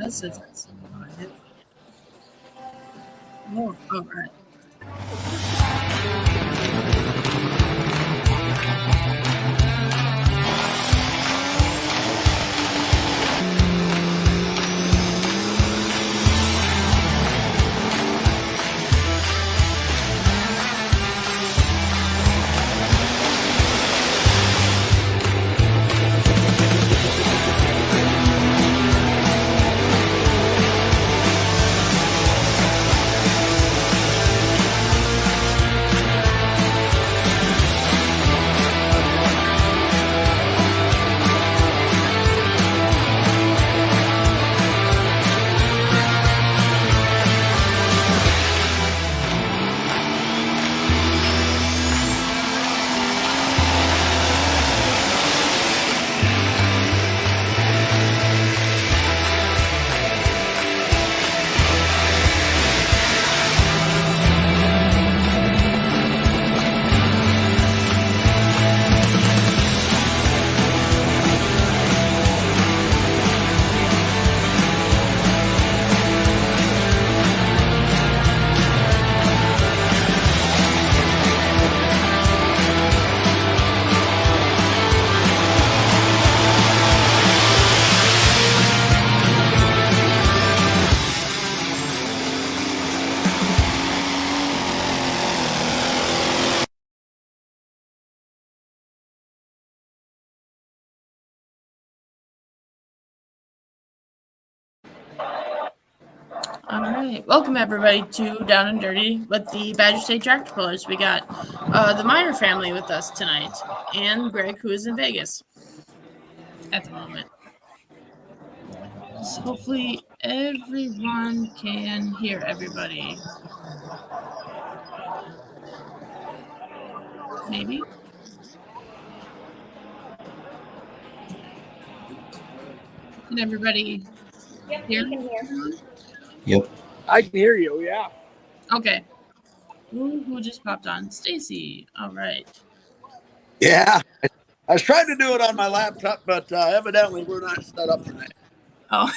message. Oh, all right. All right. Welcome, everybody, to Down and Dirty with the Badger State Tractor Pullers. We got the Meier family with us tonight, and Greg, who is in Vegas at the moment. So hopefully everyone can hear everybody. Maybe? Can everybody hear? We can hear. Yep. I can hear you, yeah. Okay. Who just popped on? Stacy. All right. Yeah. I was trying to do it on my laptop, but evidently we're not set up for that. Oh.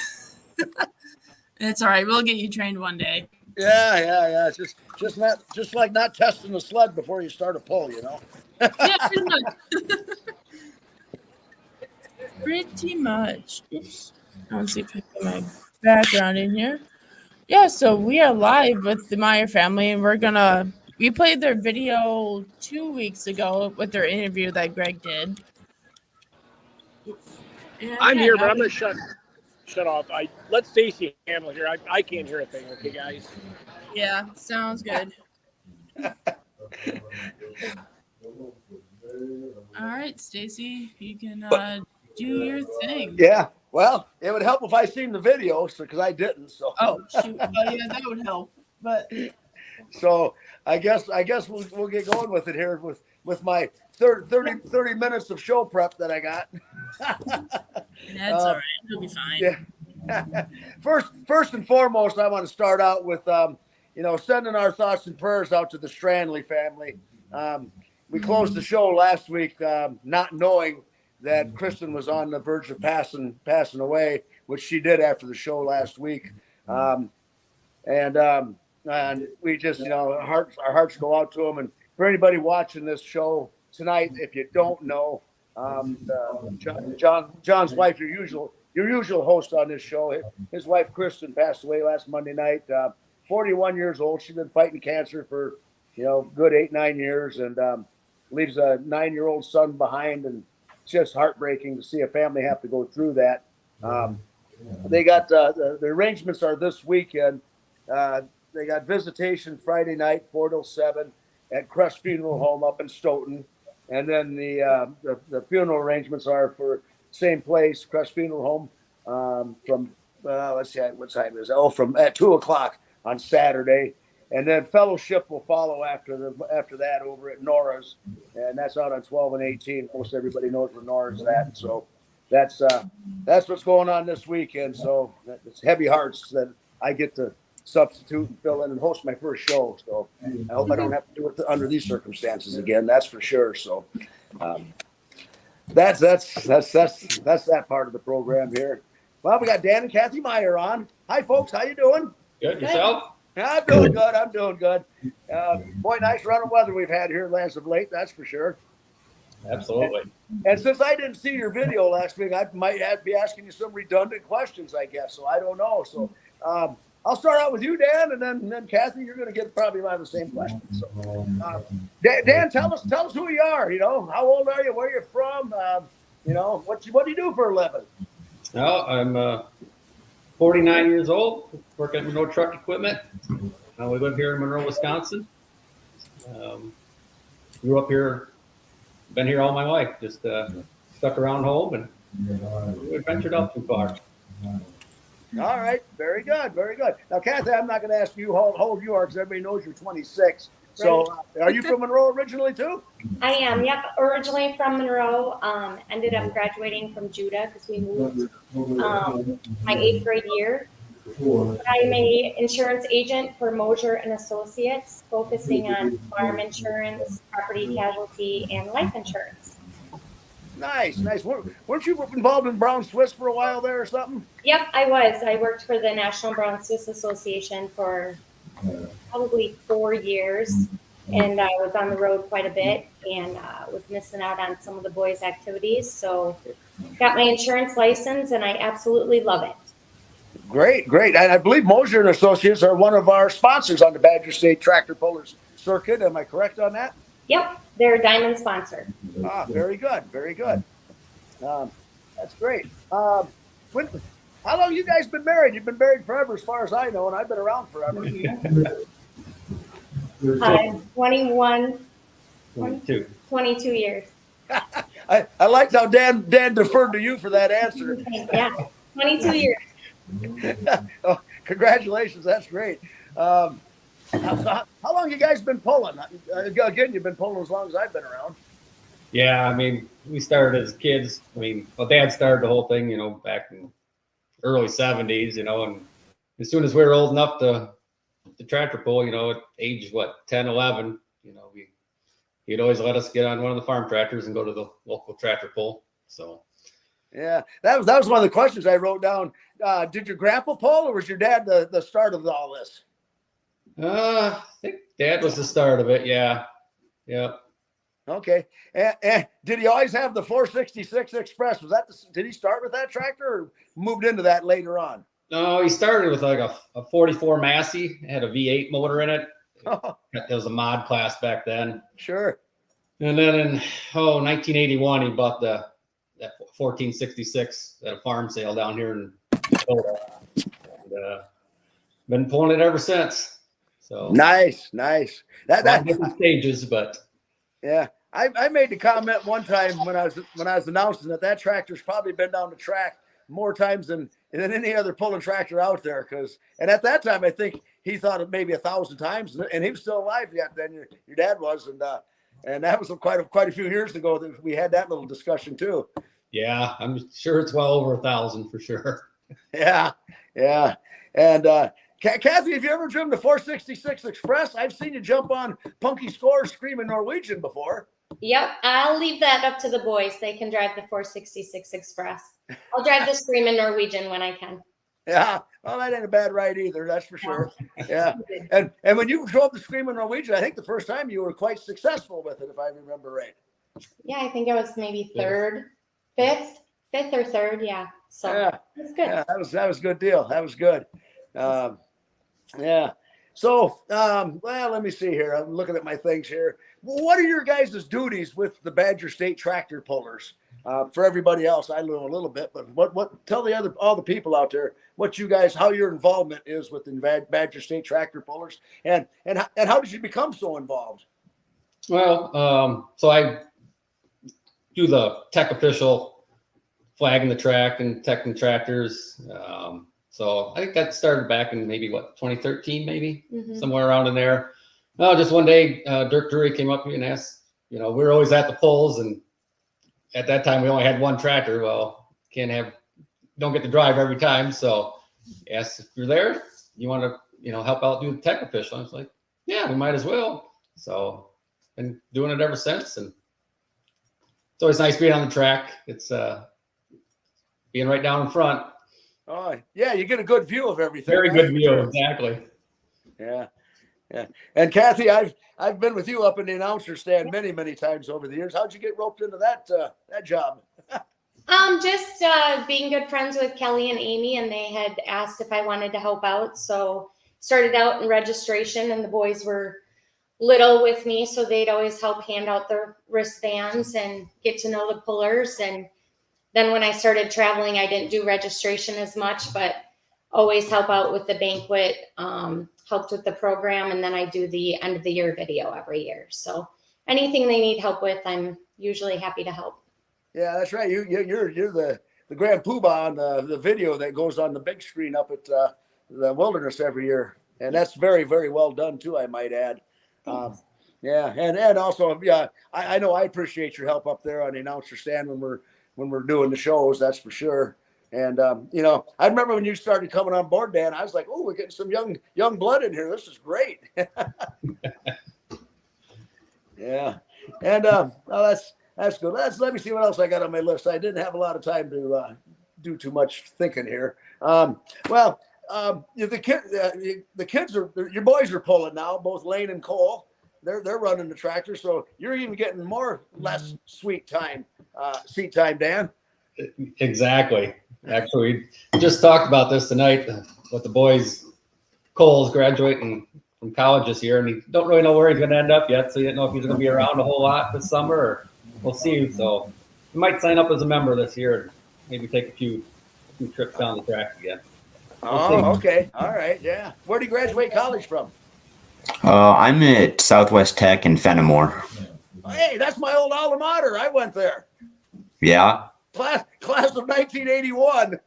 It's all right. We'll get you trained one day. Yeah. It's just like not testing the sled before you start a pull, you know. Yeah, pretty much. Pretty much. Oops. I want to see if I put my background in here. Yeah, so we are live with the Meier family, and we played their video 2 weeks ago with their interview that Greg did. And I'm yeah, here, but I'm going to shut off. Let Stacy handle here. I can't hear a thing. Okay, guys. Yeah, sounds good. All right, Stacy, you can do your thing. Yeah. Well, it would help if I seen the video, because I didn't. So. Oh shoot! Oh yeah, that would help. But so I guess we'll get going with it here with my 30 minutes of show prep that I got. That's all right. It'll be fine. Yeah. First and foremost, I want to start out with sending our thoughts and prayers out to the Strandley family. We closed the show last week not knowing that Kristen was on the verge of passing away, which she did after the show last week. And we just, our hearts go out to them. And for anybody watching this show tonight, if you don't know, John's wife, your usual host on this show, his wife Kristen passed away last Monday night. 41 years old. She's been fighting cancer for good 8-9 years, and leaves a 9-year-old son behind, and it's just heartbreaking to see a family have to go through that. They got the arrangements are this weekend. They got visitation Friday night 4 till 7 at Crest Funeral Home up in Stoughton, and then the funeral arrangements are for same place, Crest Funeral Home, from let's see what time is it? From at 2:00 on Saturday. And then fellowship will follow after that over at Nora's, and that's out on 12 and 18. Most everybody knows where Nora's at. So that's what's going on this weekend. So it's heavy hearts that I get to substitute and fill in and host my first show. So I hope I don't have to do it under these circumstances again. That's for sure. So that's that part of the program here. Well, we got Dan and Kathi Meier on. Hi, folks. How you doing? Good. Yourself? Yeah, I'm doing good. I'm doing good. Boy, nice run of weather we've had here as of late. That's for sure. Absolutely. And since I didn't see your video last week, I might be asking you some redundant questions, I guess. So I don't know. So I'll start out with you, Dan, and then Kathi, you're going to get probably a lot of the same questions. So, Dan, tell us who you are. You know, how old are you? Where you're from? You know, what do you do for a living? Well, I'm 49 years old. Work at Monroe Truck Equipment. We live here in Monroe, Wisconsin. Grew up here. Been here all my life. Just stuck around home and we ventured out too far. All right, very good, very good. Now, Kathi, I'm not going to ask you how old you are because everybody knows you're 26. So, are you from Monroe originally too? I am, yep. Originally from Monroe. Ended up graduating from Judah because we moved my 8th grade year. I'm a insurance agent for Mosier and Associates, focusing on farm insurance, property casualty, and life insurance. Nice, nice. Weren't you involved in Brown Swiss for a while there or something? Yep, I was. I worked for the National Brown Swiss Association for probably 4 years, and I was on the road quite a bit and was missing out on some of the boys' activities. So got my insurance license, and I absolutely love it. Great, great. And I believe Mosier and Associates are one of our sponsors on the Badger State Tractor Pullers Circuit. Am I correct on that? Yep, they're a diamond sponsor. Very good, very good. That's great. How long you guys been married? You've been married forever, as far as I know, and I've been around forever. 21, 22. 22 years. I liked how Dan deferred to you for that answer. Yeah, 22 years. Oh, congratulations, that's great. How long you guys been pulling? Again, you've been pulling as long as I've been around. Yeah, I mean, we started as kids. I mean, well, Dad started the whole thing, you know, back in early 70s, you know, and as soon as we were old enough to tractor pull, you know, at age, 10, 11, you know, he'd always let us get on one of the farm tractors and go to the local tractor pull. So. Yeah, that was one of the questions I wrote down. Did your grandpa pull, or was your dad the start of all this? I think Dad was the start of it. Yeah. Yeah. Okay. And did he always have the 466 Express? Did he start with that tractor or moved into that later on? No, he started with like a 44 Massey. It had a V8 motor in it. It was a mod class back then. Sure. And then in 1981, he bought that 1466 at a farm sale down here in Dakota. And, been pulling it ever since. So nice. That different stages, but yeah. I made the comment one time when I was announcing that tractor's probably been down the track more times than any other pulling tractor out there. And at that time, I think he thought it maybe 1,000 times, and he was still alive yet then. Your dad was, and that was quite a few years ago that we had that little discussion too. Yeah, I'm sure it's well over 1,000 for sure. Yeah. And Kathi, have you ever driven the 466 Express? I've seen you jump on Punky Score's Screaming Norwegian before. Yep, I'll leave that up to the boys. They can drive the 466 Express. I'll drive the Screaming Norwegian when I can. Yeah, well, that ain't a bad ride either, that's for sure. Yeah, and when you drove the Screaming Norwegian, I think the first time you were quite successful with it, if I remember right. Yeah, I think it was maybe fifth or third. Yeah, so yeah, it's good. Yeah, that was a good deal. That was good. Yeah. So, well, let me see here. I'm looking at my things here. What are your guys' duties with the Badger State Tractor Pullers? For everybody else, I know a little bit, but what tell all the people out there how your involvement is with the Badger State Tractor Pullers, and how did you become so involved? Well, so I do the tech official flagging the track and teching tractors. So I think that started back in maybe 2013, maybe somewhere around in there. Just one day, Dirk Drury came up to me and asked, you know, we were always at the polls, and at that time we only had one tractor. Well, don't get to drive every time. So he asked if you're there, you want to, you know, help out, do the tech official. I was like, yeah, we might as well. So been doing it ever since. And it's always nice being on the track. It's being right down in front. Oh, yeah, you get a good view of everything. Very that's good for view, sure. exactly. Yeah. Yeah. And Kathy, I've been with you up in the announcer stand many times over the years. How'd you get roped into that job? Just being good friends with Kelly and Amy, and they had asked if I wanted to help out. So started out in registration, and the boys were little with me, so they'd always help hand out the wristbands and get to know the pullers. And then when I started traveling, I didn't do registration as much, but always help out with the banquet, helped with the program, and then I do the end of the year video every year. So anything they need help with, I'm usually happy to help. Yeah, that's right. You're the grand poobah on the video that goes on the big screen up at the Wilderness every year, and that's very well done too, I might add. Yeah, and also, yeah, I know I appreciate your help up there on the announcer stand when we're doing the shows. That's for sure. And I remember when you started coming on board, Dan. I was like, "Oh, we're getting some young blood in here. This is great." Yeah, and that's good. Let me see what else I got on my list. I didn't have a lot of time to do too much thinking here. The kids your boys are pulling now. Both Lane and Cole, they're running the tractor, so you're even getting less seat time, Dan. Exactly. Actually, we just talked about this tonight with the boys. Cole's graduating from college this year, and he don't really know where he's going to end up yet. So you don't know if he's going to be around a whole lot this summer, or we'll see. So he might sign up as a member this year and maybe take a few trips down the track again. Oh, okay. All right. Yeah. Where did he graduate college from? I'm at Southwest Tech in Fenimore. Hey, that's my old alma mater. I went there. Yeah. Class of 1981.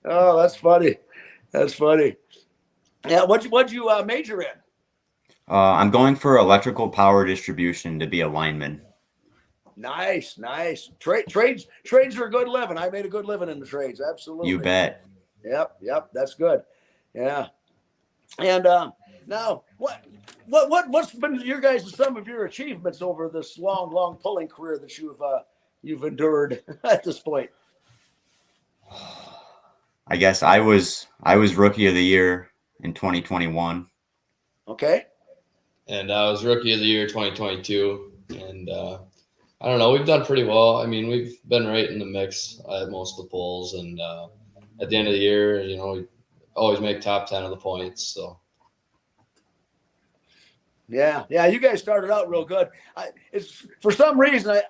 Oh, that's funny. That's funny. Yeah. What'd you major in? I'm going for electrical power distribution to be a lineman. Nice. Trades are a good living. I made a good living in the trades. Absolutely. You bet. Yep. That's good. Yeah. And now what's been some of your achievements over this long pulling career that you've endured at this point? I guess I was rookie of the year in 2021. Okay. And I was rookie of the year 2022, and I don't know, we've done pretty well. I mean, we've been right in the mix at most of the polls, and at the end of the year, we always make top 10 of the points. So yeah, you guys started out real good. It's for some reason,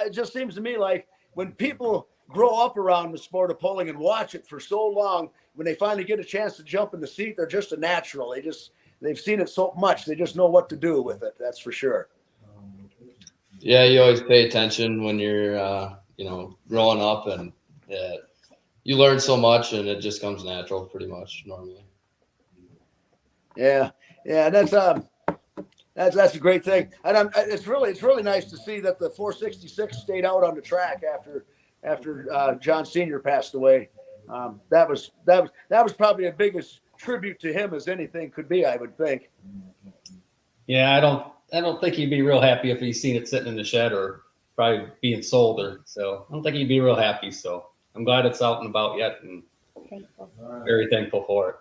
it just seems to me like when people grow up around the sport of pulling and watch it for so long, when they finally get a chance to jump in the seat, they're just a natural. They've seen it so much, they just know what to do with it. That's for sure. yeah, you always pay attention when you're growing up, and you learn so much, and it just comes natural pretty much normally. Yeah, that's a great thing, and it's really nice to see that the 466 stayed out on the track after John Sr. passed away. That was probably the biggest tribute to him as anything could be, I would think. Yeah, I don't think he'd be real happy if he's seen it sitting in the shed or probably being sold, so I don't think he'd be real happy. So I'm glad it's out and about yet, and very thankful for it.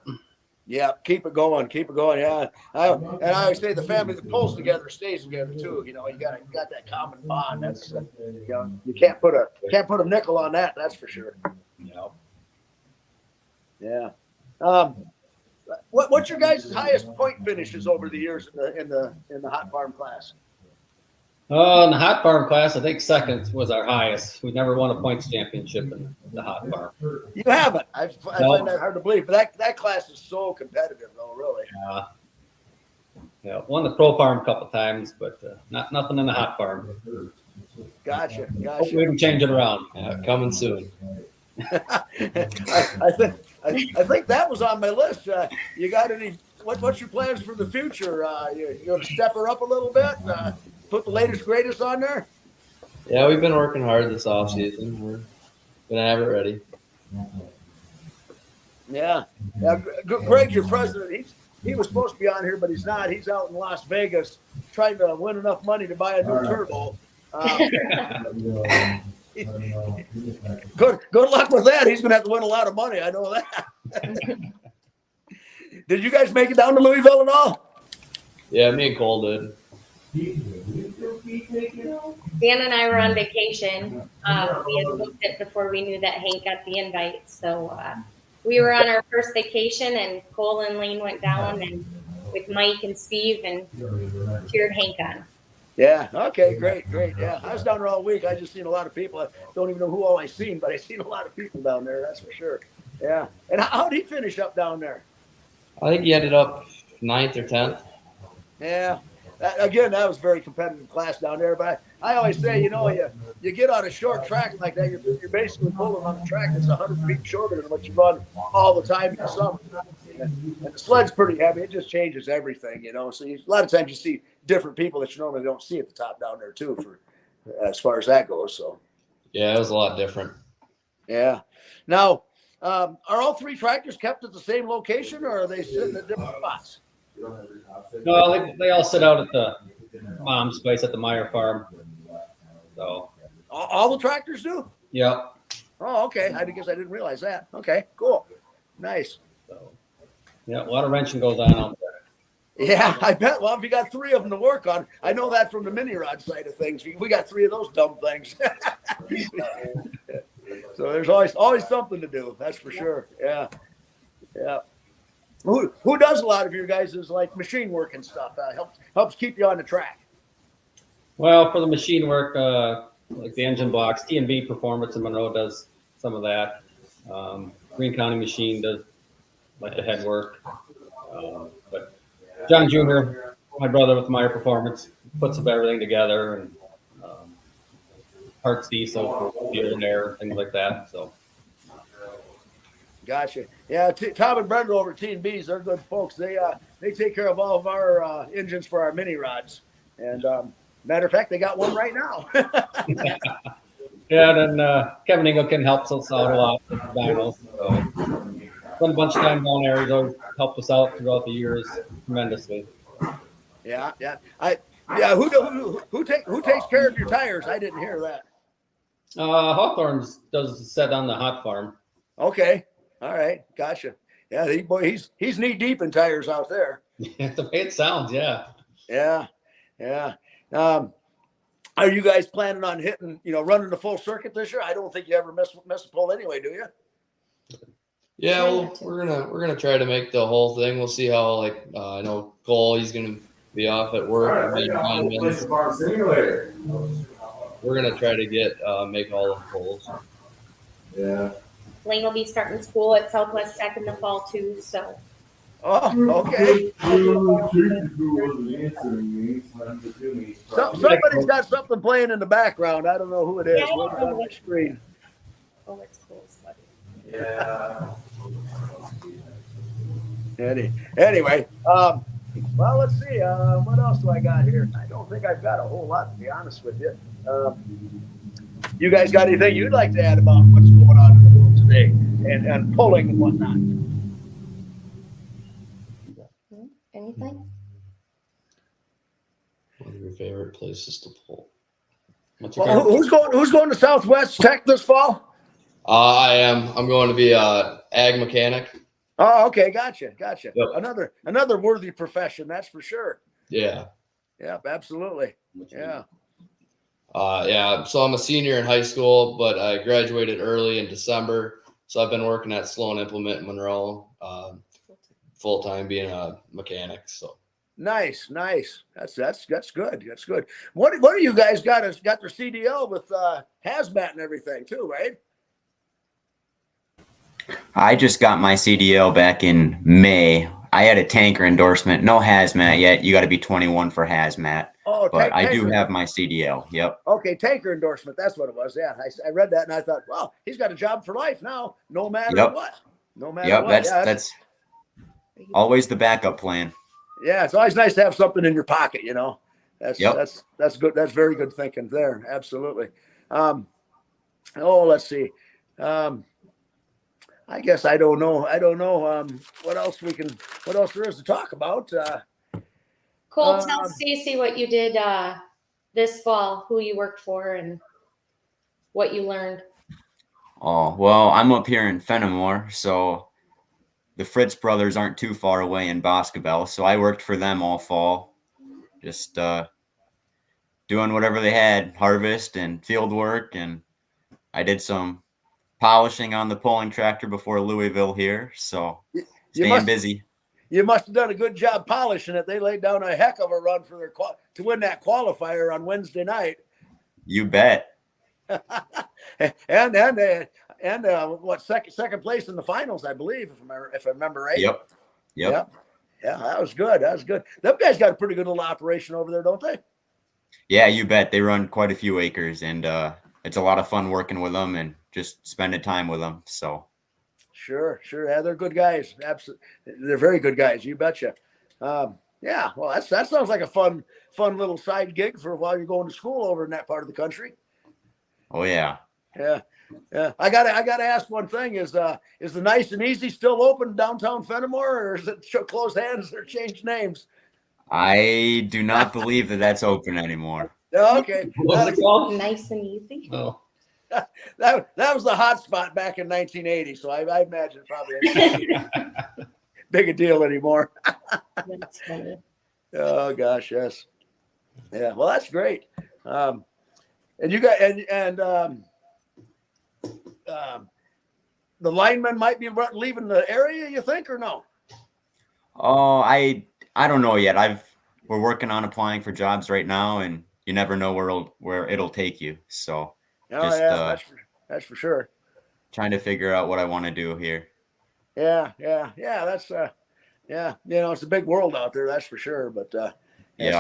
Yeah, keep it going. Yeah, I always say the family that pulls together stays together too. You got that common bond. That's you can't put a nickel on that. That's for sure. Yeah. What's your guys' highest point finishes over the years in the hot farm class? In the hot farm class, I think second was our highest. We never won a points championship in the hot farm. You haven't. I find that hard to believe, but that class is so competitive, though. Really. Yeah, won the pro farm a couple times, but nothing in the hot farm. Gotcha. Hopefully we can change it around. Coming soon. I think that was on my list. You got any? What's your plans for the future? You going to step her up a little bit? Put the latest greatest on there? Yeah, we've been working hard this off season. We're gonna have it ready. Yeah. Greg, your president, he was supposed to be on here, but he's not. He's out in Las Vegas trying to win enough money to buy a new turbo. Good luck with that. He's gonna have to win a lot of money. I know that. Did you guys make it down to Louisville at all? Yeah, me and Cole did. Dan and I were on vacation. We had booked it before we knew that Hank got the invite. So we were on our first vacation, and Cole and Lane went down and with Mike and Steve and cheered Hank on. Yeah. Okay. Great. Yeah. I was down there all week. I just seen a lot of people. I don't even know who all I seen, but I seen a lot of people down there. That's for sure. Yeah. And how did he finish up down there? I think he ended up 9th or 10th. Yeah. That was a very competitive class down there. But I always say, you get on a short track like that, you're basically pulling on a track that's 100 feet shorter than what you run all the time in the summer. And the sled's pretty heavy. It just changes everything, So a lot of times you see different people that you normally don't see at the top down there too, for as far as that goes. So Yeah, it was a lot different. yeah. Now, are all three tractors kept at the same location, or are they sitting at different spots? No, they all sit out at the mom's place at the Meier farm. So All the tractors do? yeah. Oh, okay. I guess I didn't realize that. Okay, cool. Nice. So yeah, a lot of wrenching goes on out there. Yeah, I bet. Well, if you got three of them to work on, I know that from the mini rod side of things. We got three of those dumb things. So there's always something to do. That's for sure. Yeah. Who does a lot of your guys' is like machine work and stuff? Helps keep you on the track. Well, for the machine work, like the engine blocks, T&B Performance in Monroe does some of that. Green County Machine does like the head work. But John Jr., my brother with Meier Performance, puts everything together and parts diesel for here and there, things like that. So. Gotcha. Yeah, Tom and Brenda over at T&B's, they're good folks. They take care of all of our engines for our mini rods. And matter of fact, they got one right now. Yeah, and then Kevin Ingleton helps us out a lot with the dynos. So spent a bunch of time down there. He's always helped us out throughout the years tremendously. Yeah. Who takes care of your tires? I didn't hear that. Hawthorne does set on the hot farm. Okay. All right. Gotcha. Yeah, he's knee deep in tires out there. The way it sounds, yeah. Yeah. Are you guys planning on running the full circuit this year? I don't think you ever miss a pull anyway, do you? Yeah, well, we're gonna try to make the whole thing. We'll see how I know Cole, he's gonna be off at work. We're gonna try to get make all the polls. Yeah. Lane will be starting school at Southwest Tech in the fall too. So. Oh, okay. Somebody's got something playing in the background. I don't know who it is. What's on the screen? Oh, it's cool. Yeah. Anyway, well, let's see. What else do I got here? I don't think I've got a whole lot, to be honest with you. You guys got anything you'd like to add about what's going on in the world today and pulling and whatnot? Anything? One of your favorite places to pull? Well, who's going to Southwest Tech this fall? I am. I'm going to be a ag mechanic. Oh, okay, gotcha. Yep. Another worthy profession, that's for sure. Yeah. Yep, absolutely. Yeah. So I'm a senior in high school, but I graduated early in December. So I've been working at Sloan Implement in Monroe, full time being a mechanic. So nice. That's good. That's good. What do you guys got their CDL with hazmat and everything too, right? I just got my CDL back in May. I had a tanker endorsement, no hazmat yet. You got to be 21 for hazmat. Oh, but I do have my CDL. Yep. Okay, tanker endorsement. That's what it was. Yeah, I read that and I thought, well, he's got a job for life now, no matter what. No matter what. That's always the backup plan. Yeah, it's always nice to have something in your pocket. That's good. That's very good thinking there. Absolutely. Let's see. I guess I don't know. What else there is to talk about. Cole, tell Stacy what you did this fall, who you worked for, and what you learned. Oh, well, I'm up here in Fenimore, so the Fritz brothers aren't too far away in Boscobel, so I worked for them all fall, just doing whatever they had, harvest and field work, and I did some polishing on the pulling tractor before Louisville here, so You staying busy. You must have done a good job polishing it. They laid down a heck of a run for their to win that qualifier on Wednesday night. You bet. and what second place in the finals, I believe, if I remember right. Yep. Yeah, that was good. That was good. Them guys got a pretty good little operation over there, don't they? Yeah, you bet. They run quite a few acres, and it's a lot of fun working with them and just spending time with them. So Sure. Yeah, they're good guys. Absolutely, they're very good guys. You betcha. Yeah. Well, that sounds like a fun little side gig for while you're going to school over in that part of the country. oh yeah. Yeah. I gotta ask one thing: is the Nice and Easy still open downtown Fenimore, or is it closed hands or changed names? I do not believe that that's open anymore. Okay. What's it called? Nice and easy. Oh, That was the hot spot back in 1980, so I imagine probably ain't big a deal anymore. That's funny. Oh gosh, yes. Yeah, well, that's great. And you got the linemen might be leaving the area, you think, or no? Oh, I don't know yet. We're working on applying for jobs right now, and you never know where it'll take you. So Oh just yeah, that's for sure. trying to figure out what I want to do here. Yeah. That's yeah. It's a big world out there, that's for sure. But Yeah,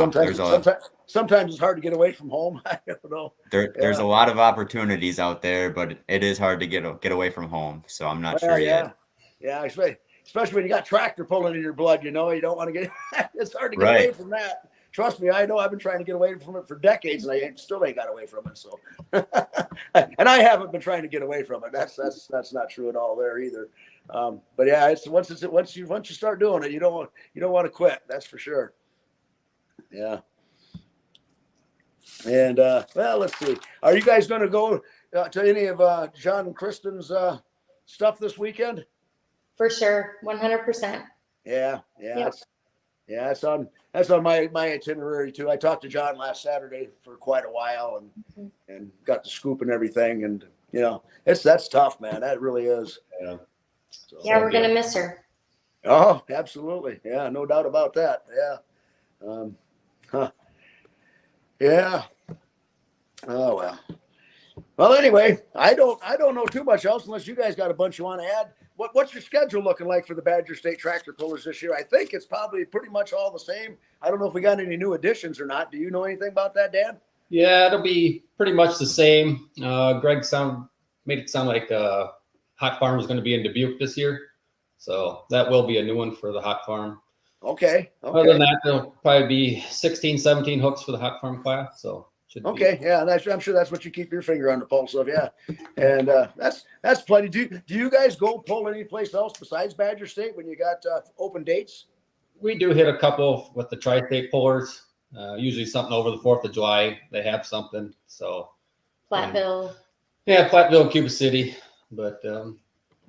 sometimes it's hard to get away from home. I don't know. There's a lot of opportunities out there, but it is hard to get away from home. So I'm not sure yet. Yeah, especially when you got tractor pulling in your blood. You don't want to get. It's hard to get Right. away from that. Trust me, I know. I've been trying to get away from it for decades, and I still ain't got away from it. So, and I haven't been trying to get away from it. That's not true at all there either. But yeah, it's once you start doing it, you don't want to quit. That's for sure. Yeah. And well, let's see. Are you guys going to go to any of John and Kristen's stuff this weekend? For sure. 100%. Yeah. Yep. That's on my itinerary too. I talked to John last Saturday for quite a while and got the scoop and everything. And that's tough, man. That really is. yeah. So, Yeah, we're going to miss her. Oh, absolutely. Yeah, no doubt about that. Yeah. Yeah. Oh well. Well, anyway, I don't know too much else unless you guys got a bunch you want to add. What's your schedule looking like for the Badger State Tractor Pullers this year? I think it's probably pretty much all the same. I don't know if we got any new additions or not. Do you know anything about that, Dan? Yeah, it'll be pretty much the same. Greg made it sound like Hot Farm is going to be in Dubuque this year, so that will be a new one for the Hot Farm. Okay. Other than that, there'll probably be 16, 17 hooks for the Hot Farm class. So okay, yeah, I'm sure that's what you keep your finger on the pulse of, yeah. And that's plenty. Do you guys go pull any place else besides Badger State when you got open dates? we do hit a couple with the tri-state pullers. Usually something over the 4th of July. They have something. So Platteville. yeah, Platteville, Cuba City. But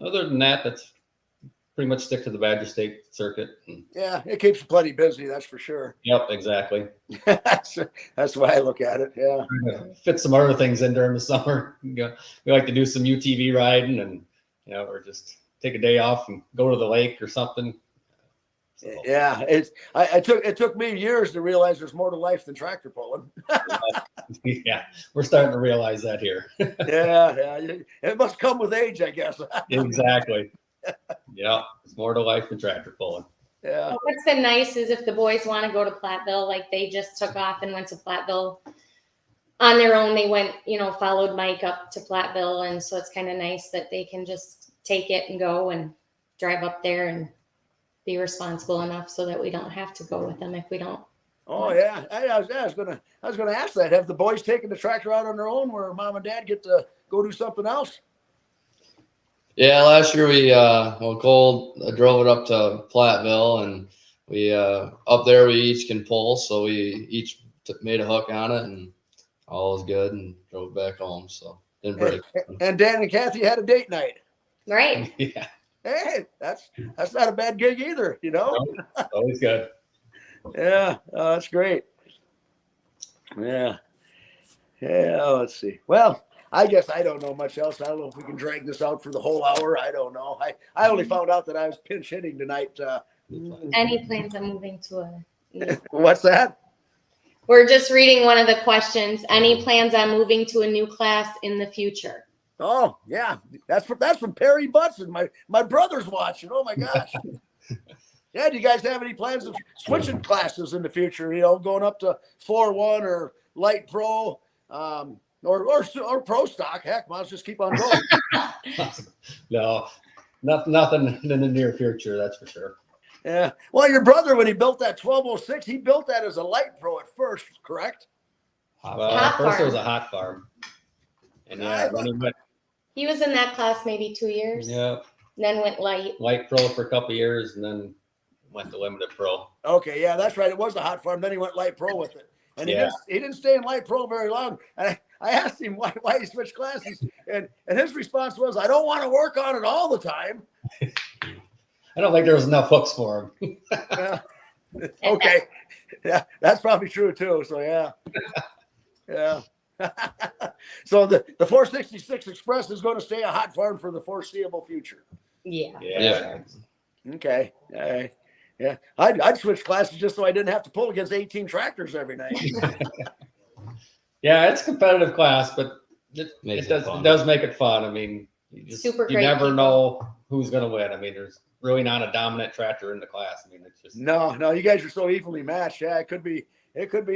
other than that, that's pretty much stick to the Badger State circuit. Yeah, it keeps you plenty busy, that's for sure. Yep, exactly. That's the way I look at it. Yeah. Fit some other things in during the summer. We like to do some UTV riding and, or just take a day off and go to the lake or something. So, yeah, it took me years to realize there's more to life than tractor pulling. yeah, we're starting to realize that here. yeah, it must come with age, I guess. Exactly. Yeah, it's more to life than tractor pulling. Yeah. What's been nice is if the boys want to go to Platteville, like they just took off and went to Platteville on their own. They went, followed Mike up to Platteville. And so it's kind of nice that they can just take it and go and drive up there and be responsible enough so that we don't have to go with them if we don't. Oh yeah. I was gonna ask that. Have the boys taken the tractor out on their own where mom and dad get to go do something else? Yeah, last year Cole drove it up to Platteville, and we up there we each can pull, so we each made a hook on it, and all was good, and drove back home. So didn't break. And Dan and Kathy had a date night. Right. Yeah, Hey, that's not a bad gig either, you know? always good. Yeah, that's great. Yeah. Yeah, let's see. Well, I guess I don't know much else. I don't know if we can drag this out for the whole hour. I don't know. I only found out that I was pinch hitting tonight. Any plans on moving to a What's that? We're just reading one of the questions. Any plans on moving to a new class in the future? Oh, yeah. That's from Perry Butson. My brother's watching. Oh my gosh. Yeah, do you guys have any plans of switching classes in the future? You know, going up to 4-1 or light pro, or pro stock? Heck, might as well just keep on going. No, nothing in the near future. That's for sure. Yeah. Well, your brother, when he built that 1206, he built that as a light pro at first, correct? Well, Hot first it was farm. a hot farm, and I then he went He was in that class maybe 2 years, then went light. light pro for a couple of years, and then went to limited pro. Okay, yeah, that's right. It was a hot farm. Then he went light pro with it, and Yeah. he didn't stay in light pro very long. And I asked him why he switched classes, and his response was, "I don't want to work on it all the time." I don't think there was enough hooks for him. Okay, yeah, that's probably true too. So yeah, yeah. So the 466 Express is going to stay a hot farm for the foreseeable future. Yeah. Yeah. Okay, all right. Yeah, I'd switch classes just so I didn't have to pull against 18 tractors every night. Yeah, it's a competitive class, but it Makes it does fun. it does make it fun. I mean, you Super you great never people. know who's going to win. I mean, there's really not a dominant tractor in the class. I mean, it's just No, you guys are so evenly matched. Yeah, it could be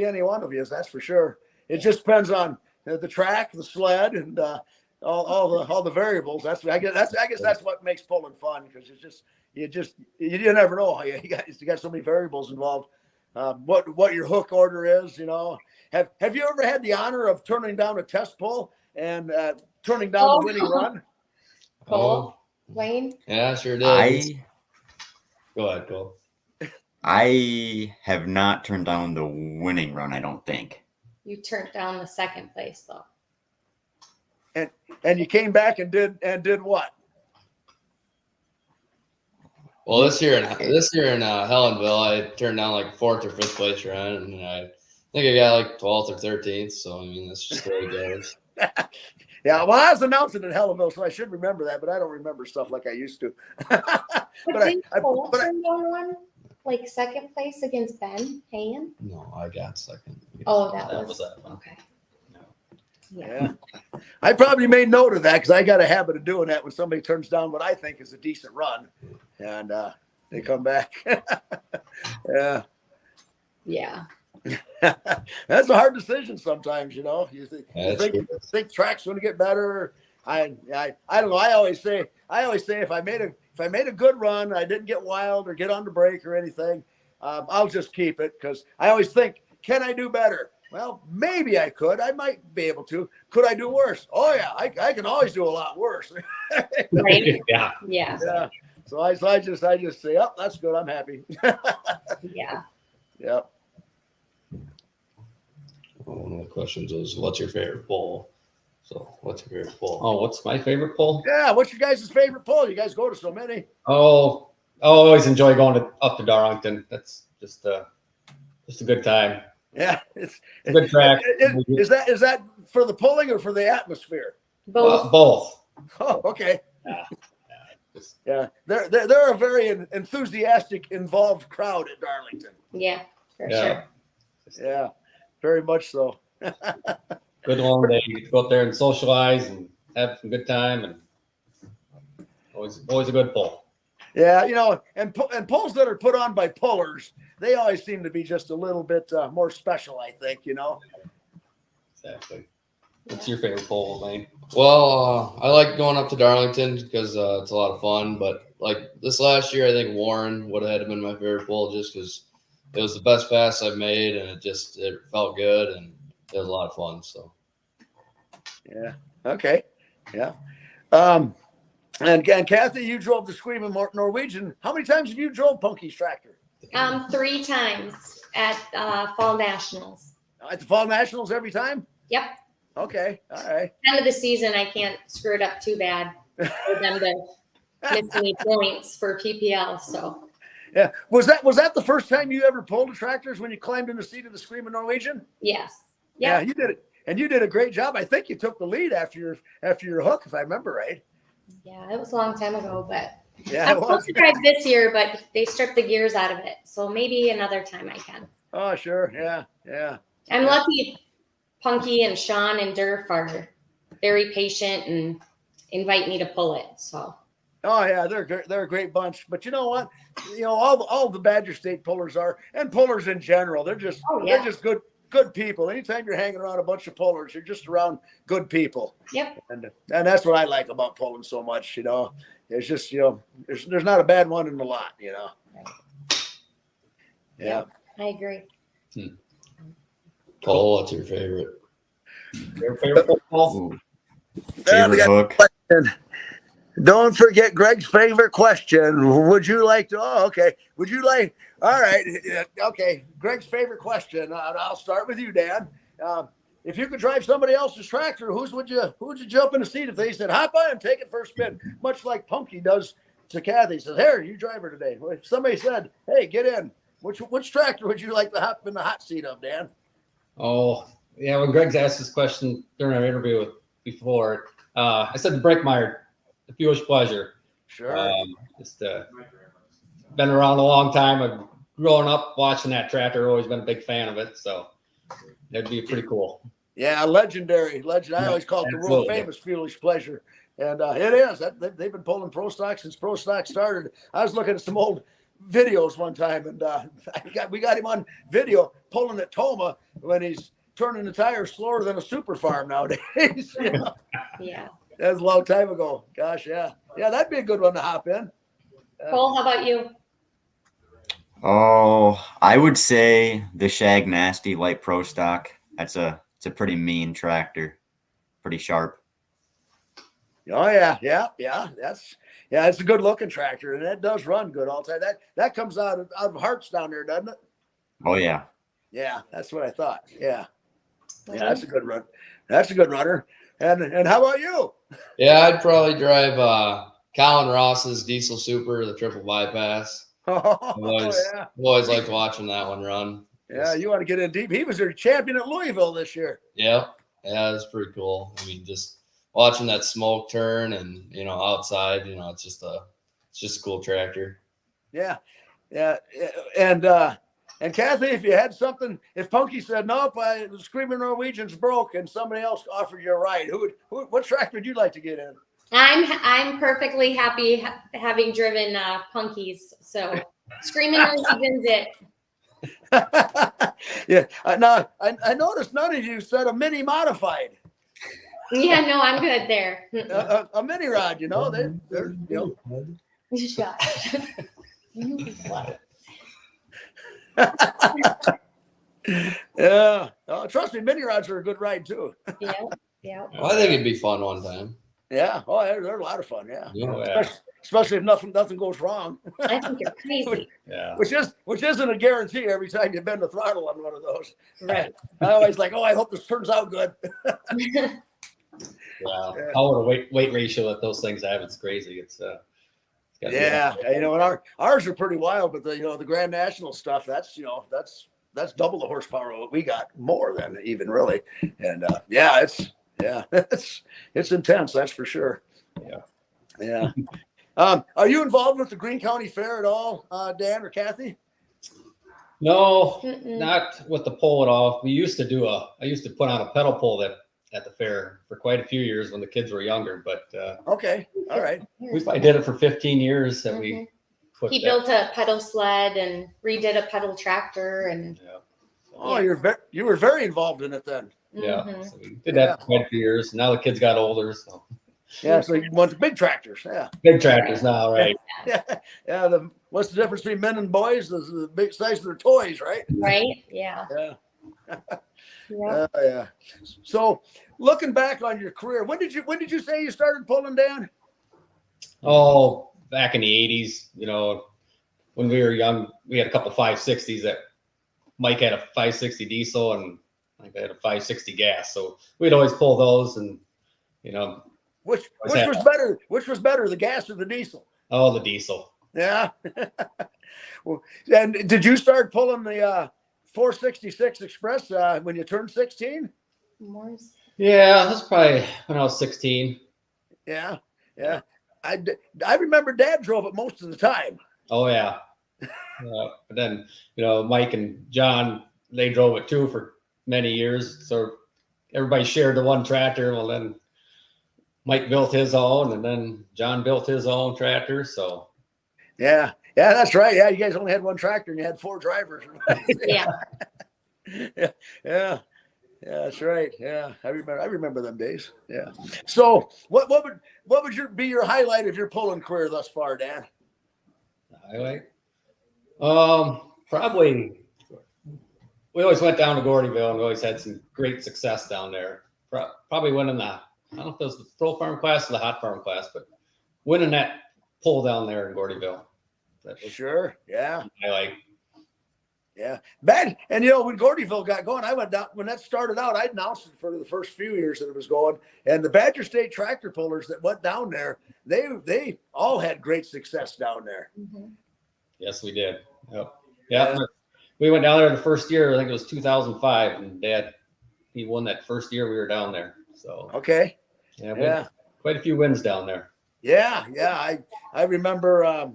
any one of you. That's for sure. It just depends on the track, the sled, and all the variables. I guess that's what makes pulling fun, because you never know. You got so many variables involved. What your hook order is, you know. Have you ever had the honor of turning down a test pull and turning down the winning run? Cole, Lane, Yeah, sure did. go ahead, go. I have not turned down the winning run, I don't think. you turned down the second place though. And you came back and did what? Well, this year in Helenville, I turned down like 4th or 5th place run, and I think I got like 12th or 13th. So I mean, that's just the way it goes. Yeah, well, I was announcing in Hellaville, so I should remember that, but I don't remember stuff like I used to. But didn't Cole turn down one like second place against Ben Hayen? No, I got second. Oh, that That was was that one. okay. Yeah. Yeah, I probably made note of that because I got a habit of doing that when somebody turns down what I think is a decent run, and they come back. Yeah, Yeah. that's a hard decision sometimes. You know, you That's think track's going to get better. I don't know. I always say if I made a good run, I didn't get wild or get on the break or anything, I'll just keep it, because I always think, can I do better? Well, maybe I could. I might be able to. Could I do worse? Oh yeah, I can always do a lot worse. Right. Yeah. Yeah. Yeah. So I just say, oh, that's good. I'm happy. Yeah. Yep. Well, one of the questions was, "What's your favorite bowl?" So, what's your favorite bowl? Oh, what's my favorite pull? Yeah. What's your guys' favorite pull? You guys go to so many. Oh, I always enjoy going up to Darlington. That's just a good time. Yeah. It's a good track. Is that for the pulling or for the atmosphere? Both. Both. Oh, okay. Just- Yeah. They're a very enthusiastic, involved crowd at Darlington. Yeah, for Yeah. sure. Yeah. Very much so. Good long day. You go out there and socialize and have some good time, and always a good pull. Yeah, you know, and pulls that are put on by pullers, they always seem to be just a little bit more special, I think, you know. Exactly. What's your favorite pull, Lane? Well, I like going up to Darlington because it's a lot of fun. But like this last year, I think Warren would have been my favorite bowl, just because it was the best pass I've made, and it felt good, and it was a lot of fun. So Yeah. Okay. Yeah. And Kathy, you drove the Screaming Norwegian. How many times have you drove Punky's tractor? 3 times at Fall Nationals. At the Fall Nationals every time? Yep. Okay. All right. End of the season, I can't screw it up too bad for them to miss any points for PPL. So Yeah. Was that the first time you ever pulled a tractors when you climbed in the seat of the Screaming Norwegian? yes, Yeah, yep. you did it, and you did a great job. I think you took the lead after your hook, if I remember right. Yeah, it was a long time ago, but Yeah, I'm it supposed was. to drive this year, but they stripped the gears out of it. So maybe another time I can. Oh, sure. Yeah, yeah. I'm Yeah. lucky Punky and Sean and Durf are very patient and invite me to pull it. So Oh yeah, they're a great bunch. But you know what? All the Badger State pullers are, and pullers in general. They're just good people. Anytime you're hanging around a bunch of pullers, you're just around good people. Yep. And that's what I like about pulling so much. It's just there's not a bad one in the lot. Yeah. I agree. Paul, what's your favorite? Your favorite football? Ooh. Favorite hook? Don't forget Greg's favorite question. Would you like to? Oh, okay. Would you like? All right. Okay. Greg's favorite question. I'll start with you, Dan. If you could drive somebody else's tractor, who would you jump in the seat if they said hop on and take it for a spin, much like Punky does to Kathy? Says, "Here, you drive her today." If somebody said, "Hey, get in," which tractor would you like to hop in the hot seat of, Dan? Oh, yeah. When Greg's asked this question during our interview before, I said the Brake Meyer, the Fuel's Pleasure. Sure. Just been around a long time. I've grown up watching that tractor. Always been a big fan of it. So that'd be pretty cool. Yeah, legendary. I always call it the world famous Foolish Pleasure. And it is. They've been pulling Pro Stock since Pro Stock started. I was looking at some old videos one time, and we got him on video pulling at Toma when he's turning the tires slower than a super farm nowadays. Yeah. That was a long time ago. Gosh, yeah. Yeah, that'd be a good one to hop in. Cole, how about you? Oh, I would say the Shag Nasty Light Pro Stock. It's a pretty mean tractor, pretty sharp. Oh yeah. It's a good looking tractor, and it does run good all the time. That comes out of Hearts down there, doesn't it? Oh yeah. Yeah, that's what I thought. Yeah, that's a good run. That's a good runner. And how about you? Yeah, I'd probably drive Colin Ross's Diesel Super, the triple bypass. Always liked watching that one run. Yeah, you want to get in deep. He was their champion at Louisville this year. Yeah, it's pretty cool. I mean, just watching that smoke turn and outside, it's just a cool tractor. Yeah. And Kathy, if you had something, if Punky said nope, the Screaming Norwegian's broke, and somebody else offered you a ride, what tractor would you like to get in? I'm perfectly happy having driven Punkies. So Screaming Norwegian's it. Yeah. Now I noticed none of you said a mini modified. Yeah, no, I'm good there. A mini rod, they're Shut. Yeah. Oh, trust me, mini rods are a good ride too. Yeah. Well, I think it'd be fun one time. Yeah. Oh, they're a lot of fun. Yeah. Yeah. Especially if nothing goes wrong. I think you're crazy. Yeah. Which isn't a guarantee every time you bend the throttle on one of those. Right. I always like, I hope this turns out good. Wow. Power to weight ratio that those things have, it's crazy. It's yeah. And ours are pretty wild, but the Grand National stuff, that's double the horsepower of what we got, more than even really. And it's intense, that's for sure. Yeah. Are you involved with the Greene County Fair at all, Dan or Kathy? No, not with the pole at all. I used to put on a pedal pole at the fair for quite a few years when the kids were younger, but okay. All right. I did it for 15 years that we put He built a pedal sled and redid a pedal tractor and Oh, you were very involved in it then. Yeah. So we did that for quite a few years. Now the kids got older, so yeah, so you want the big tractors, yeah. Big tractors now, right? Yeah. What's the difference between men and boys? The big size of their toys, right? Right. Yeah. Yeah. So, looking back on your career, when did you say you started pulling, Dan? Oh, back in the 80s, when we were young, we had a couple 560s that Mike had a 560 diesel, and Like they had a 560 gas, so we'd always pull those, and Which had- was better? Which was better, the gas or the diesel? oh, the diesel. Yeah. Well, and did you start pulling the 466 Express when you turned 16? Moore's. Yeah, that's probably when I was 16. Yeah. Yeah. I remember Dad drove it most of the time. Oh yeah. But then Mike and John, they drove it too for many years, so everybody shared the one tractor. Well, then Mike built his own, and then John built his own tractor. So Yeah, that's right. Yeah, you guys only had one tractor and you had 4 drivers. Yeah. Yeah, that's right. Yeah, I remember them days. Yeah. So, what would be your highlight of your pulling career thus far, Dan? highlight, probably we always went down to Gordyville, and we always had some great success down there. Probably winning I don't know if it was the pro farm class or the hot farm class, but winning that pull down there in Gordyville. That was Sure. Yeah. highlight. Yeah. Bad. And when Gordyville got going, I went down when that started out. I announced it for the first few years that it was going. And the Badger State tractor pullers that went down there, they all had great success down there. Mm-hmm. Yes, we did. Yep. Yeah. We went down there the first year. I think it was 2005, and he won that first year we were down there. So Okay. yeah, we had quite a few wins down there. Yeah. I remember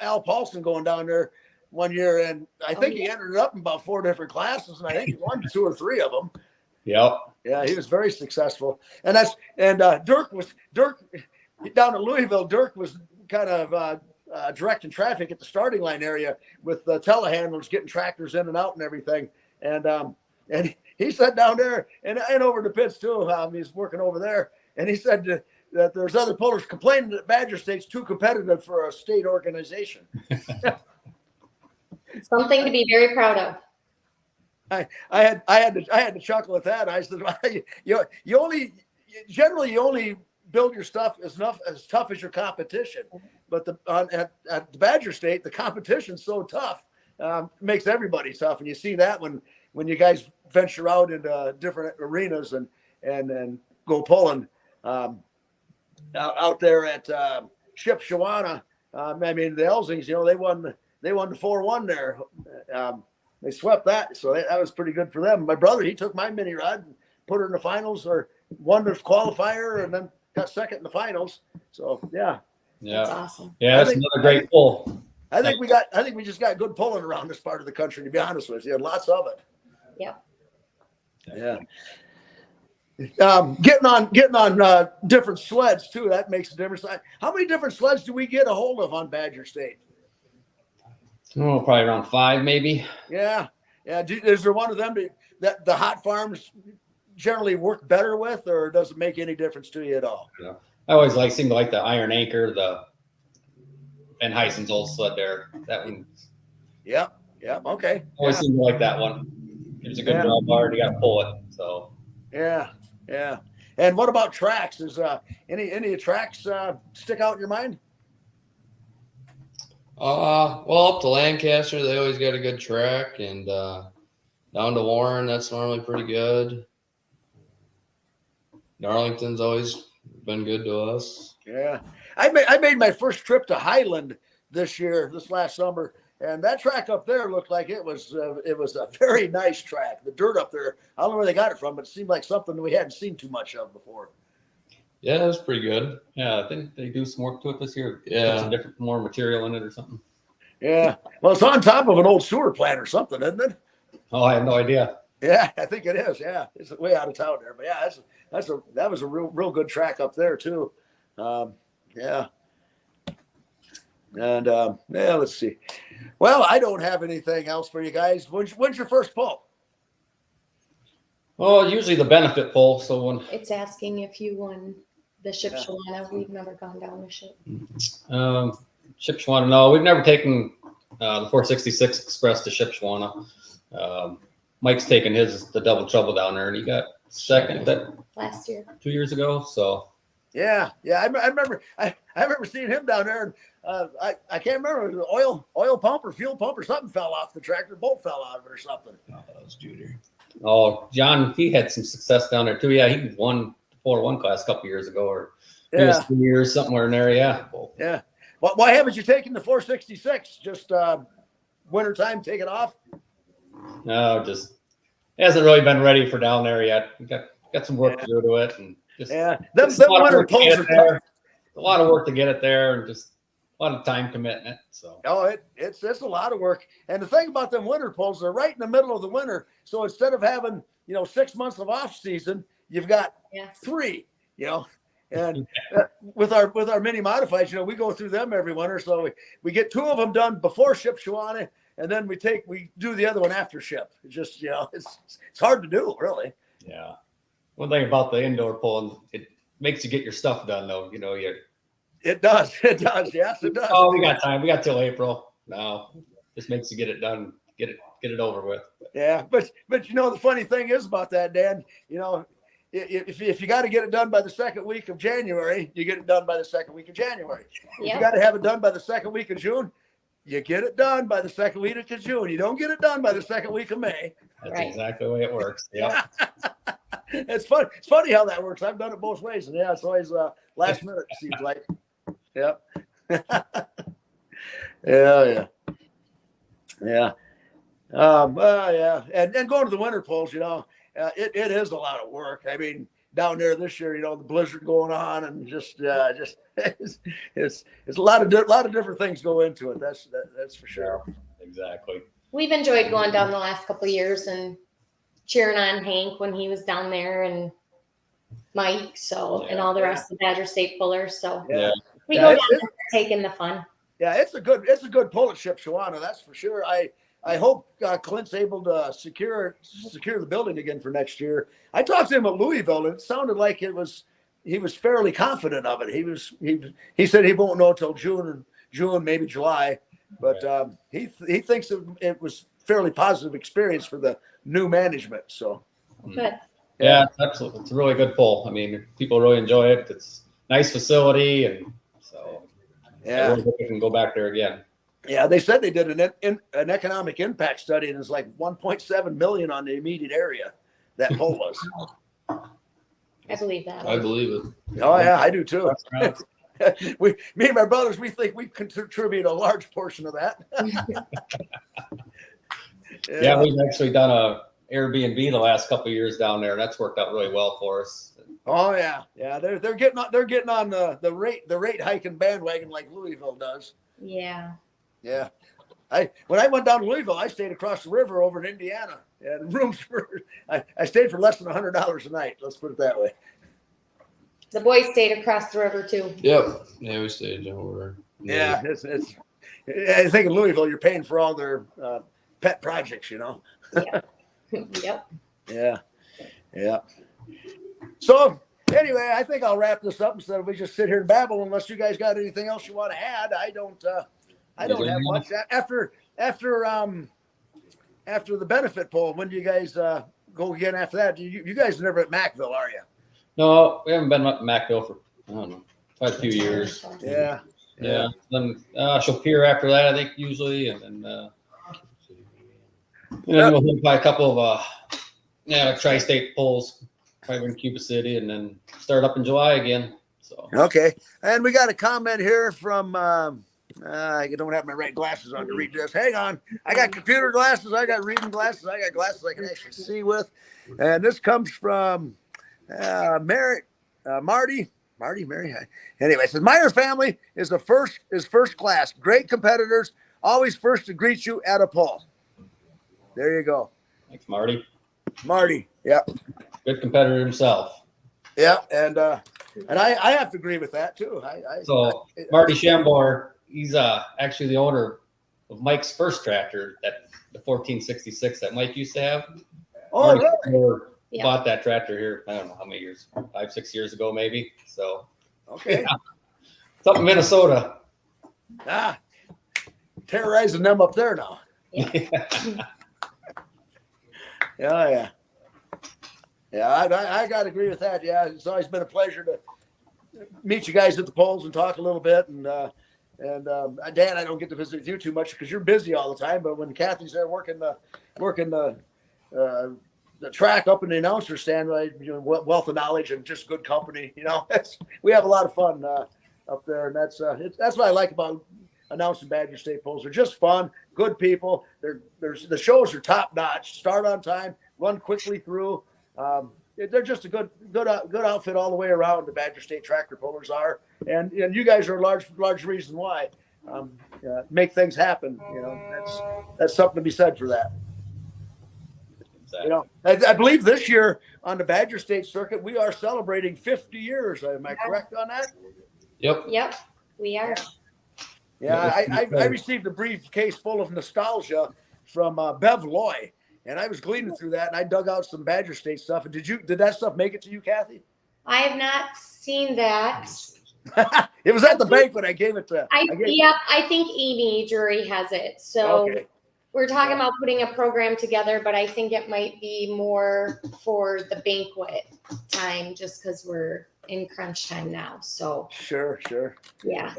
Al Paulson going down there one year, and I think he ended up in about 4 different classes, and I think he won 2 or 3 of them. Yep. Yeah, he was very successful. And Dirk down at Louisville. Dirk was kind of directing traffic at the starting line area with the telehandlers, getting tractors in and out and everything. And he sat down there and over the pits too. He's working over there, and he said that there's other pullers complaining that Badger State's too competitive for a state organization. Something to be very proud of. I had to chuckle at that. I said, you only build your stuff as tough as your competition, but at the Badger State, the competition's so tough, makes everybody tough, and you see that when you guys venture out into different arenas and go pulling out there at Shipshewana. I mean, the Elsings, they won the 4-1 there. They swept that, so that was pretty good for them. My brother, he took my mini rod and put her in the finals, or won the qualifier, and then got second in the finals. So yeah, That's awesome. Yeah, that's another great pull. I think we just got good pulling around this part of the country, to be honest with you, and lots of it. Yep. Yeah. Getting on different sleds too, that makes a difference. How many different sleds do we get a hold of on Badger State? Oh, probably around 5, maybe. Yeah. Is there one of them that the hot farms generally work better with, or does it make any difference to you at all? Yeah. I always seem to like the Iron Anchor, the Van Heisen's old sled there. That one. Yeah. Okay. Always seem to like that one. It's a good draw bar, and you got to pull it. So. Yeah. And what about tracks? Is any tracks stick out in your mind? Well, up to Lancaster, they always got a good track, and down to Warren, that's normally pretty good. Darlington's always been good to us. Yeah, I made my first trip to Highland this last summer, and that track up there looked like it was a very nice track. The dirt up there, I don't know where they got it from, but it seemed like something we hadn't seen too much of before. Yeah, that's pretty good. Yeah, I think they do some work to it this year. Yeah. Put some more material in it or something. Yeah. Well, it's on top of an old sewer plant or something, isn't it? Oh, I have no idea. Yeah, I think it is. Yeah, it's way out of town there, but yeah, that was a real good track up there too. Yeah. And let's see. Well, I don't have anything else for you guys. When's your first pull? Well, usually the benefit pull. So when It's asking if you won the Shipshewana. We've never gone down the ship. Shipshewana, no, we've never taken the 466 Express to Shipshewana. Mike's taken the double trouble down there, and he got second Last year. 2 years ago. So Yeah. I remember seeing him down there, and I can't remember, it was an oil pump or fuel pump or something fell off the tractor. Bolt fell out of it or something. Oh, that was Juder. Oh, John, he had some success down there too. Yeah, he won the 4-1 class a couple years ago, or maybe Yeah. 3 years, somewhere in there. Yeah. Yeah. Why haven't you taken the 466? Just wintertime, take it off? No, just hasn't really been ready for down there yet. We got some work to do to it, and just Yeah. it's Them a lot of winter work to get poles it are there. tough. A lot of work to get it there, and just a lot of time commitment. So Oh, it's a lot of work. And the thing about them winter poles, they're right in the middle of the winter. So instead of having 6 months of off season, you've got 3. And with our mini modifieds, we go through them every winter. So we get 2 of them done before Shipshewana, and then we do the other one after ship. It's just it's hard to do, really. yeah. One thing about the indoor pole, it makes you get your stuff done, though. It does. It does. Yes, it does. Oh, we got time. We got till April. No, just makes you get it done. Get it over with. Yeah, but the funny thing is about that, Dan. If you got to get it done by the second week of January, you get it done by the second week of January. If you got to have it done by the second week of June, you get it done by the second week of June. You don't get it done by the second week of May. That's exactly the way it works. Yeah. It's fun. It's funny how that works. I've done it both ways, and it's always last minute. It seems like. Yep. Yeah. Yeah. Yeah. And going to the winter poles, it is a lot of work. I mean, down there this year, the blizzard going on, and just it's a lot of different things go into it. That's for sure. Exactly. We've enjoyed going down the last couple of years and cheering on Hank when he was down there, and Mike, and all the rest of the Badger State pullers. So we go down there taking the fun. Yeah, it's a good pull at Shipshewana, that's for sure. I hope Clint's able to secure the building again for next year. I talked to him at Louisville, and it sounded like he was fairly confident of it. He said he won't know till June, maybe July, but he thinks it was fairly positive experience for the new management. So good. Yeah, absolutely. It's a really good pull. I mean, people really enjoy it. It's a nice facility, and so I really hope we can go back there again. Yeah, they said they did an economic impact study, and it's like 1.7 million on the immediate area. That poll was. I believe that. I believe it. Oh yeah, I do too. Me and my brothers, we think we contribute a large portion of that. Yeah, we've actually done a Airbnb the last couple of years down there. That's worked out really well for us. Oh yeah, they're getting on the rate hiking bandwagon like Louisville does. Yeah. Yeah. When I went down to Louisville, I stayed across the river over in Indiana, and rooms I stayed for less than $100 a night. Let's put it that way. The boys stayed across the river too. Yep. Yeah, we stayed over. Yeah, it's. I think in Louisville, you're paying for all their pet projects. Yeah. Yep. Yeah. So anyway, I think I'll wrap this up instead of we just sit here and babble. Unless you guys got anything else you want to add, I don't have much. After the benefit poll, when do you guys go again after that? You guys are never at Macville, are you? No, we haven't been up to Macville for, I don't know, quite a few years. Yeah. Then Shapiro after that, I think, usually, and then we'll hit by a couple of tri-state polls, probably in Cuba City, and then start up in July again. So okay, and we got a comment here from I don't have my right glasses on to read this. Hang on, I got computer glasses, I got reading glasses, I got glasses I can actually see with, and this comes from Mary. Anyway, it says Meier family is first class, great competitors, always first to greet you at a poll. There you go. Thanks, Marty. Yeah. Good competitor himself. Yeah, and I have to agree with that too. Marty Shambor, he's actually the owner of Mike's first tractor, the 1466 that Mike used to have. Oh, Marty really? Yeah. Bought that tractor here, I don't know how many years, 5-6 years ago maybe. So okay. It's up in Minnesota. Terrorizing them up there now. Yeah. Yeah, I got to agree with that. Yeah, it's always been a pleasure to meet you guys at the polls and talk a little bit. And Dan, I don't get to visit with you too much because you're busy all the time. But when Kathy's there working the the track up in the announcer stand, right? Wealth of knowledge and just good company. We have a lot of fun up there, and that's what I like about announcing Badger State polls. They're just fun, good people. The shows are top notch. Start on time, run quickly through. They're just a good outfit all the way around. The Badger State tractor pullers are, and you guys are a large reason why. Make things happen. That's something to be said for that. Exactly. I believe this year on the Badger State circuit, we are celebrating 50 years. Am I correct on that? Yep. Yep, we are. Yeah, I received a briefcase full of nostalgia from Bev Loy, and I was gleaning through that, and I dug out some Badger State stuff. And did that stuff make it to you, Kathy? I have not seen that. It was at the banquet. I gave it to. I think Amy Drury has it. So Okay. we're talking about putting a program together, but I think it might be more for the banquet time, just because we're in crunch time now. So Sure. yeah,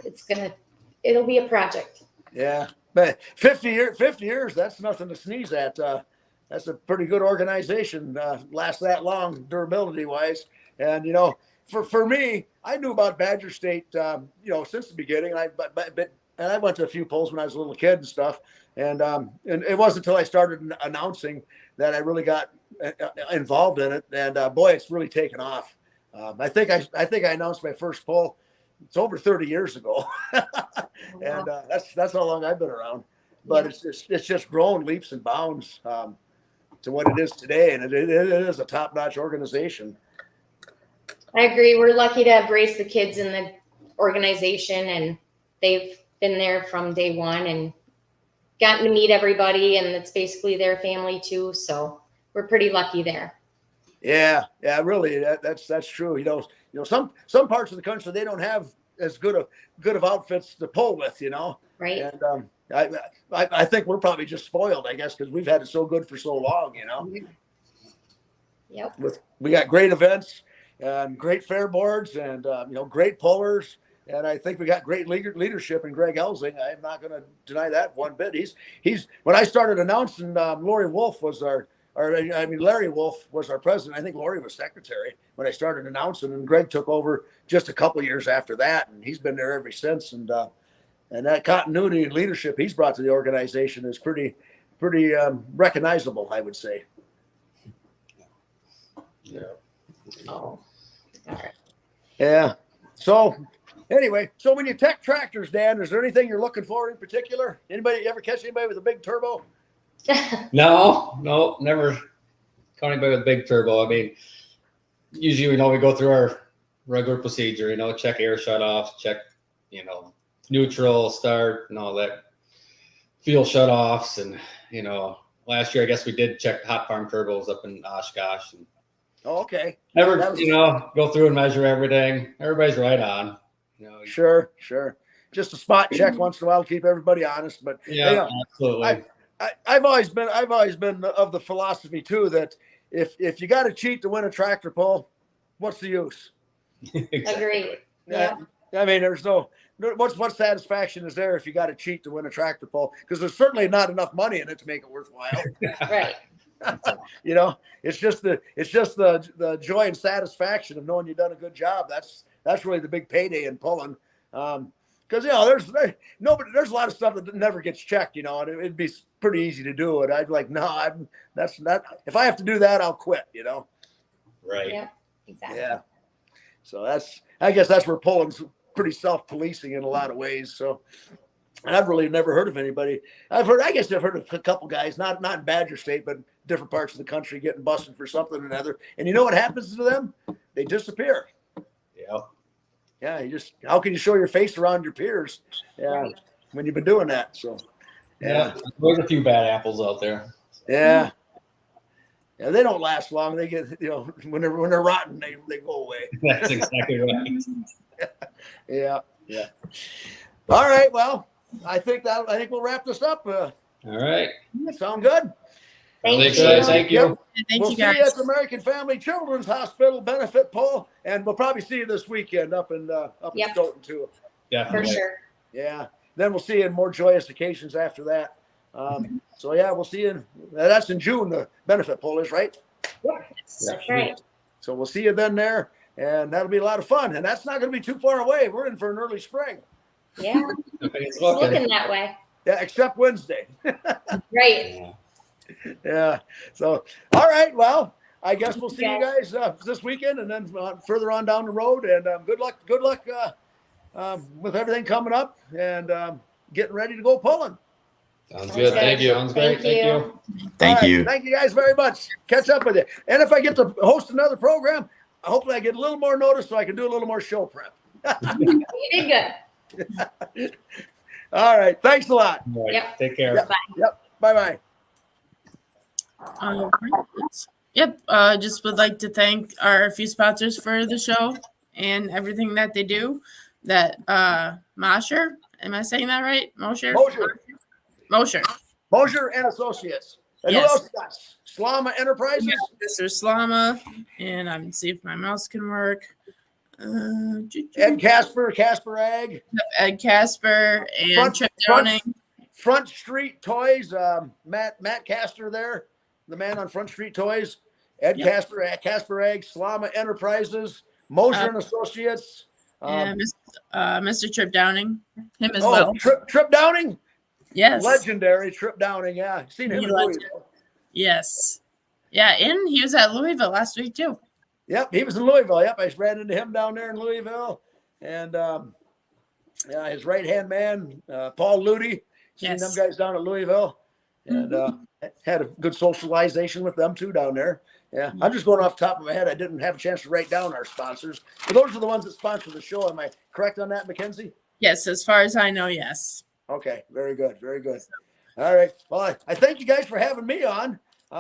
it'll be a project. Yeah, but 50 years, that's nothing to sneeze at. That's a pretty good organization. Lasts that long, durability wise. And for me, I knew about Badger State, since the beginning. And I went to a few polls when I was a little kid and stuff. And it wasn't until I started announcing that I really got involved in it. And boy, it's really taken off. I think I announced my first poll. It's over 30 years ago, and that's how long I've been around. But it's just grown leaps and bounds to what it is today, and it is a top-notch organization. I agree. We're lucky to have raised the kids in the organization, and they've been there from day one and gotten to meet everybody, and it's basically their family too. So we're pretty lucky there. Yeah, really, that's true. Some parts of the country, they don't have as good of outfits to pull with, Right. And I think we're probably just spoiled, I guess, because we've had it so good for so long, Yep. We got great events and great fair boards and great pullers, and I think we got great leadership in Greg Elsing. I'm not going to deny that one bit. He's when I started announcing, Larry Wolf was Larry Wolf was our president. I think Lori was secretary when I started announcing, and Greg took over just a couple of years after that, and he's been there ever since. And that continuity and leadership he's brought to the organization is pretty recognizable, I would say. Yeah. Oh, all right. Yeah. So anyway, when you tech tractors, Dan, is there anything you're looking for in particular? Anybody ever catch anybody with a big turbo? No, never caught anybody with a big turbo. I mean, usually, we go through our regular procedure, check air shutoffs, check, neutral, start, and all that, fuel shutoffs. And, last year, I guess we did check hot farm turbos up in Oshkosh. And okay. never, go through and measure everything. Everybody's right on. Sure. Just a spot check once in a while to keep everybody honest. But yeah, absolutely. I've always been of the philosophy too that if you got to cheat to win a tractor pull, what's the use? Exactly. Agreed. Yeah. I mean, there's what satisfaction is there if you got to cheat to win a tractor pull? Because there's certainly not enough money in it to make it worthwhile. Right. It's just the joy and satisfaction of knowing you've done a good job. That's really the big payday in pulling. Because there's a lot of stuff that never gets checked, and it'd be pretty easy to do it. I'd be like, no, that's not. If I have to do that, I'll quit. Right. Yeah. Exactly. Yeah. So I guess that's where pulling's pretty self-policing in a lot of ways. So I've really never heard of anybody. I guess I've heard of a couple guys, not in Badger State, but different parts of the country getting busted for something or another. And you know what happens to them? They disappear. Yeah. Yeah, how can you show your face around your peers? Yeah, when you've been doing that. So, yeah, there's a few bad apples out there. Yeah, they don't last long. They get when they're rotten, they go away. That's exactly right. Yeah. All right. Well, I think we'll wrap this up. All right. Sound good? Thank you. Guys. Thank you. Yep. Thank We'll you, see guys. you at the American Family Children's Hospital benefit pull, and we'll probably see you this weekend up in Stoughton too. Yeah. For sure. Yeah. Then we'll see you in more joyous occasions after that. So yeah, we'll see you. That's in June. The benefit pull is right. That's right. So we'll see you then there, and that'll be a lot of fun. And that's not going to be too far away. We're in for an early spring. Yeah, it's looking that way. Yeah, except Wednesday. Right. Yeah. So, all right. Well, I guess we'll see you guys this weekend, and then further on down the road. And good luck. Good luck with everything coming up, and getting ready to go pulling. Sounds good. Thank you. Sounds great. Thank you. Thank All right, you. Thank you guys very much. Catch up with you. And if I get to host another program, hopefully I get a little more notice so I can do a little more show prep. You did good. All right. Thanks a lot. All right. Yep. Take care. Yep. Yep. Bye-bye. Yep. Just would like to thank our few sponsors for the show and everything that they do. That Mosher, am I saying that right? Mosher. Mosher and Associates. And Yes. who else got? Slama Enterprises? Yeah, Mr. Slama, and I'm see if my mouse can work. Ed Casper Ag. Ed Casper and Chip Downing. Front Street Toys. Matt Castor there, the man on Front Street Toys. Ed Casper Ag, Slama Enterprises, Mosher and Associates. And Mr. Trip Downing, him as well. Trip Downing? Yes. Legendary Trip Downing, yeah. Seen him in Louisville. Yes. Yeah, and he was at Louisville last week too. Yep, he was in Louisville. Yep, I ran into him down there in Louisville. And his right-hand man, Paul Ludy. Seen them guys down at Louisville. And had a good socialization with them too down there. Yeah, I'm just going off the top of my head. I didn't have a chance to write down our sponsors. But those are the ones that sponsor the show. Am I correct on that, Mackenzie? Yes, as far as I know, yes. Okay, very good, very good. All right. Well, I thank you guys for having me on.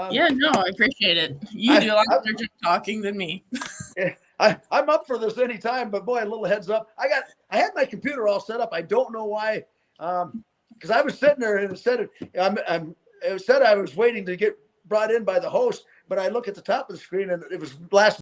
Yeah, no, I appreciate it. You do a lot better talking than me. I'm up for this anytime, but boy, a little heads up. I had my computer all set up. I don't know why, because I was sitting there and it said I was waiting to get brought in by the host, but I look at the top of the screen and it was last